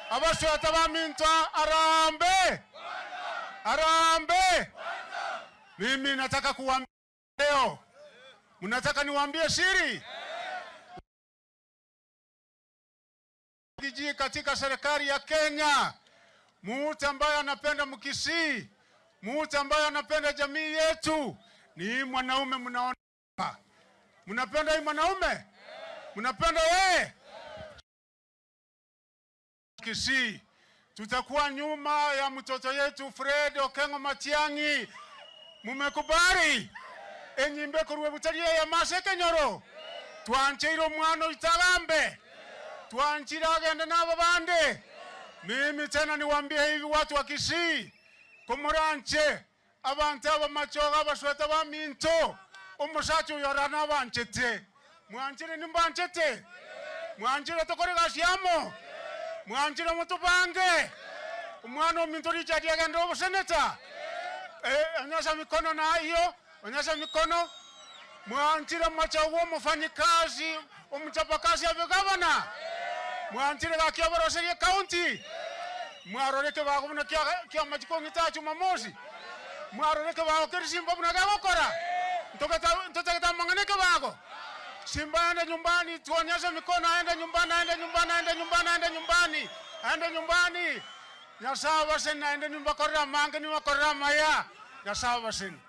abaswe tabaminta arambe. Arambe. Mimi nataka kuambia leo. Mnataka niwaambie siri? Katika serikali ya Kenya, mtu ambaye anapenda Mkisii, mtu ambaye anapenda jamii yetu ni mwanaume. Mnaona mnapenda hii mwanaume, mnapenda wewe Kisii. Tutakuwa nyuma ya mtoto yetu Fred Okengo Matiang'i. Mumekubali enyimbe kuruwe butarie ya Maseke Nyoro twanchiro mwana itagambe twanchira agenda nabo bande. Mimi tena niwaambie hivi watu wa Kisii, kumuranche abantu abamachoga abashweta baminto umusacho yorana abanchete mwanchire nimbanchete mwanchire tokore gashyamo mwanchire mutubange umwana ominto Richard agenda obuseneta anyasha mikono na hiyo anyasha mikono mwanchire machawo umufanyikazi umuchapakazi abegabana mwanchire gakiaboroseri county mwaroreke bagubona kya majiko ngitachu mamosi mwaroreke bago kirisimba buna gakora ntokata manganeke bago simba ende nyumbani tuonyeshe mikono aende nyumbani aende nyumbani ya sawa sen aende nyumba korra mangi ni korra maya ya sawa sen